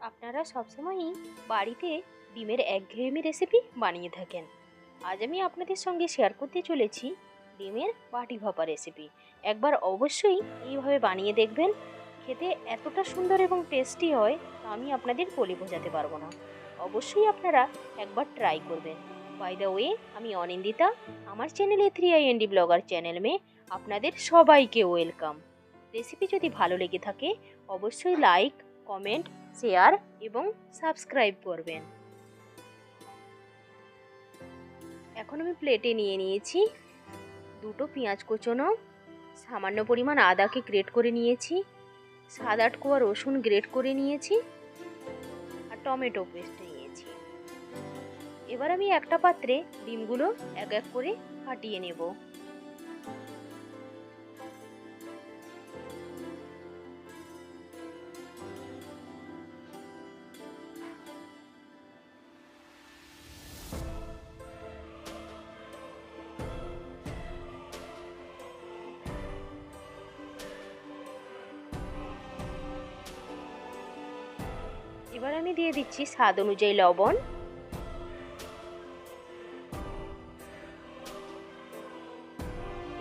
আপনারা সবসময়ই বাড়িতে ডিমের একঘেয়েমি রেসিপি বানিয়ে থাকেন। আজ আমি আপনাদের সঙ্গে শেয়ার করতে চলেছি ডিমের বাটি ভাপা রেসিপি। একবার অবশ্যই এইভাবে বানিয়ে দেখবেন। খেতে এতটা সুন্দর এবং টেস্টি হয় তা আমি আপনাদের বলে বোঝাতে পারবো না। অবশ্যই আপনারা একবার ট্রাই করবেন। বাই দ্য ওয়ে, আমি অনিন্দিতা। আমার চ্যানেলে 3IND ব্লগার চ্যানেল মে আপনাদের সবাইকে ওয়েলকাম। রেসিপি যদি ভালো লেগে থাকে অবশ্যই লাইক, কমেন্ট, শেয়ার এবং সাবস্ক্রাইব করবেন। এখন আমি প্লেটে নিয়ে নিয়েছি দুটো পেঁয়াজ কুচোনো, সামান্য পরিমাণ আদাকে গ্রেট করে নিয়েছি, 7-8 কোয়া রসুন গ্রেট করে নিয়েছি আর টমেটো পেস্ট নিয়েছি। এবার আমি একটা পাত্রে ডিমগুলো এক এক করে ফাটিয়ে নেব। এবার আমি দিয়ে দিচ্ছি স্বাদ অনুযায়ী লবণ,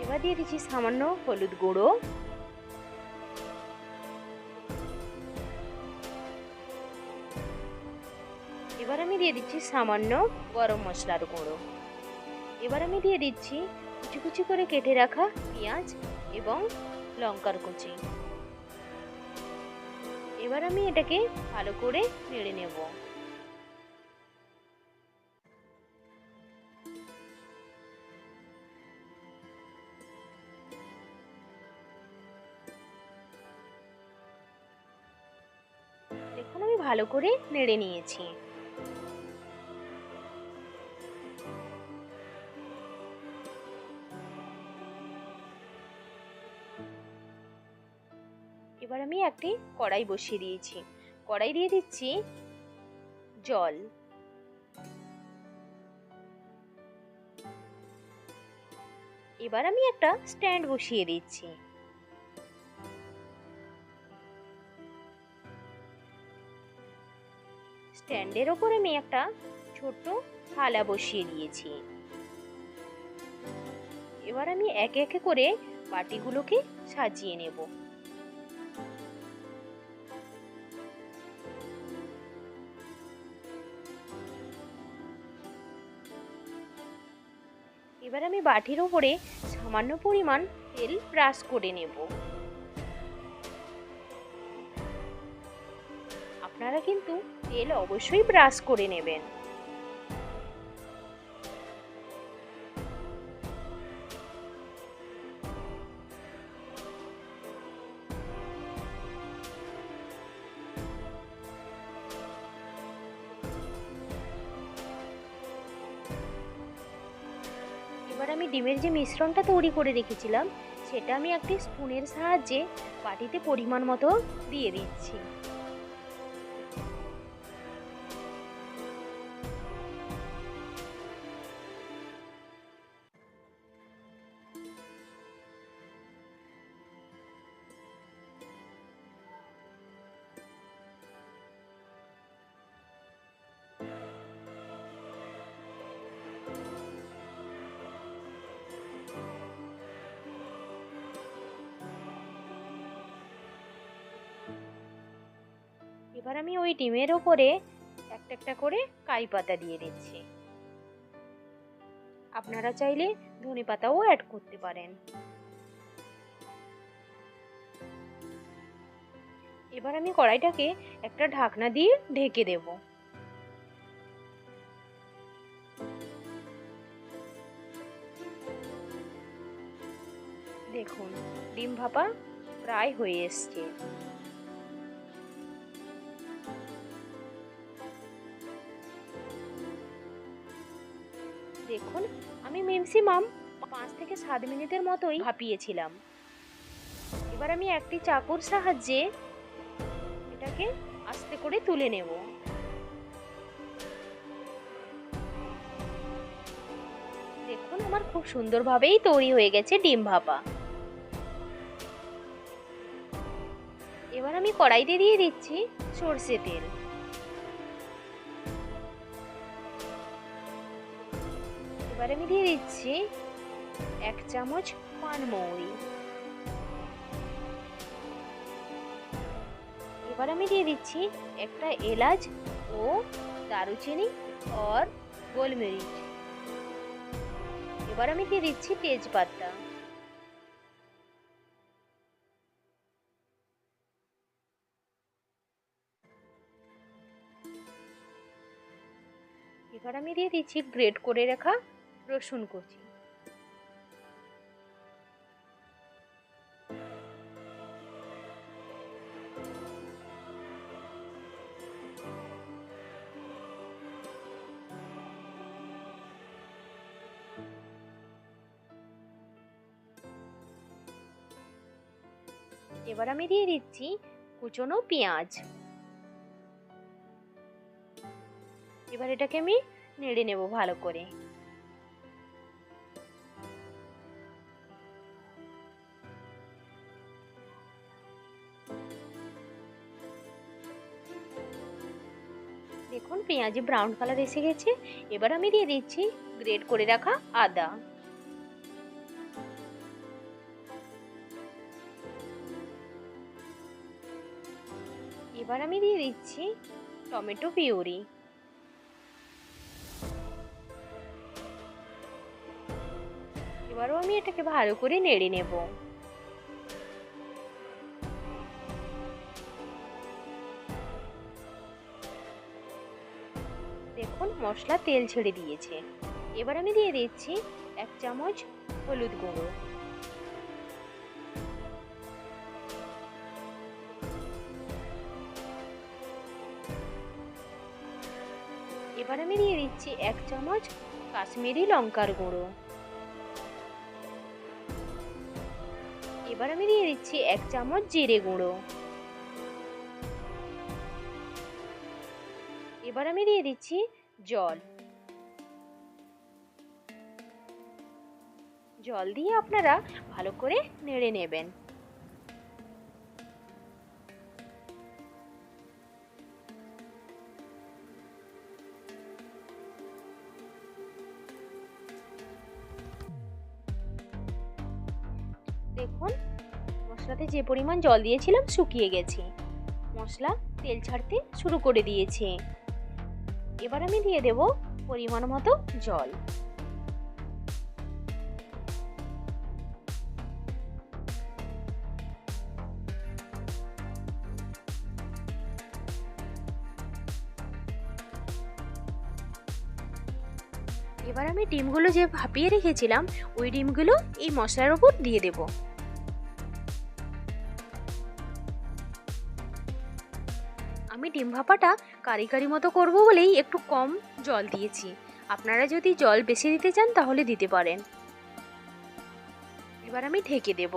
এবার দিয়ে দিচ্ছি সামান্য হলুদ গুঁড়ো, এবার আমি দিয়ে দিচ্ছি সামান্য গরম মশলার গুঁড়ো। এবার আমি দিয়ে দিচ্ছি কুচি কুচি করে কেটে রাখা পেঁয়াজ এবং লঙ্কার কুচি। এবার আমি এটাকে ভালো করে নেড়ে নেব। দেখুন আমি ভালো করে নেড়ে নিয়েছি। এবার আমি একটি কড়াই বসিয়ে দিয়েছি। কড়াই দিয়ে দিচ্ছি জল, এবার আমি একটা স্ট্যান্ড বসিয়ে দিচ্ছি। স্ট্যান্ডের ওপর আমি একটা ছোট থালা বসিয়ে দিয়েছি। এবার আমি একে একে করে বাটিগুলোকে সাজিয়ে নেব। এবার আমি বাটির উপরে সামান্য পরিমাণ তেল ব্রাশ করে নেব। আপনারা কিন্তু তেল অবশ্যই ব্রাশ করে নেবেন। এবার আমি ডিমের যে মিশ্রণটা তৈরি করে রেখেছিলাম সেটা আমি একটি স্পুনের সাহায্যে বাটিতে পরিমাণ মতো দিয়ে দিচ্ছি। এবার আমি ওই ডিমের ওপরে একটা একটা করে কারি পাতা দিয়ে দিচ্ছি। আপনারা চাইলে ধনেপাতাও অ্যাড করতে পারেন। এবার আমি কড়াইটাকে একটা ঢাকনা দিয়ে ঢেকে দেব। দেখুন ডিম ভাপা প্রায় হয়ে এসছে। দেখুন আমি ম্যাক্সিমাম 5 থেকে 7 মিনিটের মতোই ভাপিয়েছিলাম। এবার আমি একটি চাকুর সাহায্যে এটাকে আস্তে করে তুলে নেব। দেখুন আমার খুব সুন্দরভাবেই তৈরি হয়ে গেছে ডিম ভাপা। এবার আমি কড়াইতে দিয়ে দিচ্ছি সর্ষে তেল। এবার আমি দিয়ে দিচ্ছি 1 চামচ পানমৌরি। এবার আমি দিয়ে দিচ্ছি একটা এলাচ ও দারুচিনি আর গোলমরিচ। এবার আমি দিয়ে দিচ্ছি তেজপাতা। এবার আমি দিয়ে দিচ্ছি গ্রেট করে রাখা রসুন কুচি। এবার আমি দিয়ে দিচ্ছি কুচনো পেঁয়াজ। এবার এটাকে আমি নেড়ে নেব ভালো করে। দেখুন পেঁয়াজে ব্রাউন কালার এসে গেছে। এবার আমি দিয়ে দিচ্ছি গ্রেট করে রাখা আদা। এবার আমি দিয়ে দিচ্ছি টমেটো পিউরি। এবারও আমি এটাকে ভালো করে নেড়ে নেব। দেখুন মশলা তেল ছেড়ে দিয়েছে। এবার আমি দিয়ে দিচ্ছি 1 চামচ হলুদ গুঁড়ো। এবার আমি দিয়ে দিচ্ছি 1 চামচ কাশ্মীরি লঙ্কার গুঁড়ো। এবার আমি দিয়ে দিচ্ছি 1 চামচ জিরে গুঁড়ো। এবার আমি দিয়ে দিচ্ছি জল। জল দিয়ে আপনারা ভালো করে নেড়ে নেবেন। দেখুন মশলাতে যে পরিমাণ জল দিয়েছিলাম শুকিয়ে গেছে। মশলা তেল ছাড়তে শুরু করে দিয়েছে। এবার আমি দিয়ে দেব পরিমাণ মতো জল। এবার আমি ডিমগুলো যে ভাপিয়ে রেখেছিলাম ওই ডিমগুলো এই মশলার উপর দিয়ে দেব। আমি ডিম ভাপাটা কারি কারি মতো করব বলেই একটু কম জল দিয়েছি। আপনারা যদি জল বেশি দিতে চান তাহলে দিতে পারেন। এবার আমি ঢেকে দেব।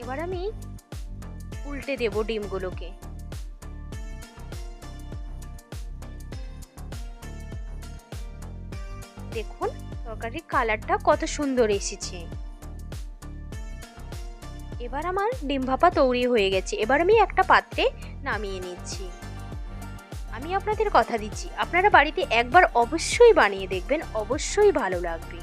এবার আমি উল্টে দেব ডিমগুলোকে। দেখুন তরকারির কালারটা কত সুন্দর এসেছে। এবার আমার ডিম ভাপা তৈরি হয়ে গেছে। এবার আমি একটা পাত্রে নামিয়ে নিচ্ছি। আমি আপনাদের কথা দিচ্ছি আপনারা বাড়িতে একবার অবশ্যই বানিয়ে দেখবেন, অবশ্যই ভালো লাগবে।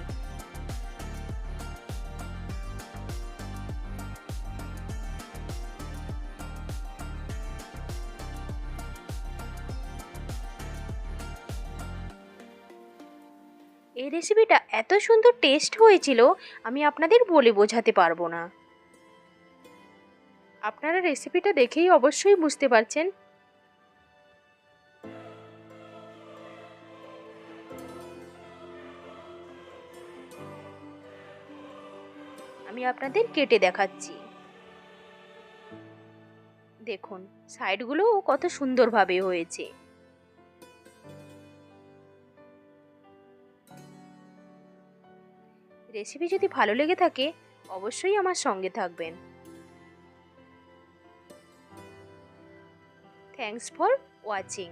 এই রেসিপিটা এত সুন্দর টেস্ট হয়েছিল আমি আপনাদের বলে বোঝাতে পারবো না। আপনারা রেসিপিটা দেখেই অবশ্যই বুঝতে পারছেন। আমি আপনাদের কেটে দেখাচ্ছি। দেখুন সাইডগুলোও কত সুন্দরভাবে হয়েছে। রেসিপি যদি ভালো লেগে থাকে অবশ্যই আমার সঙ্গে থাকবেন। Thanks for watching.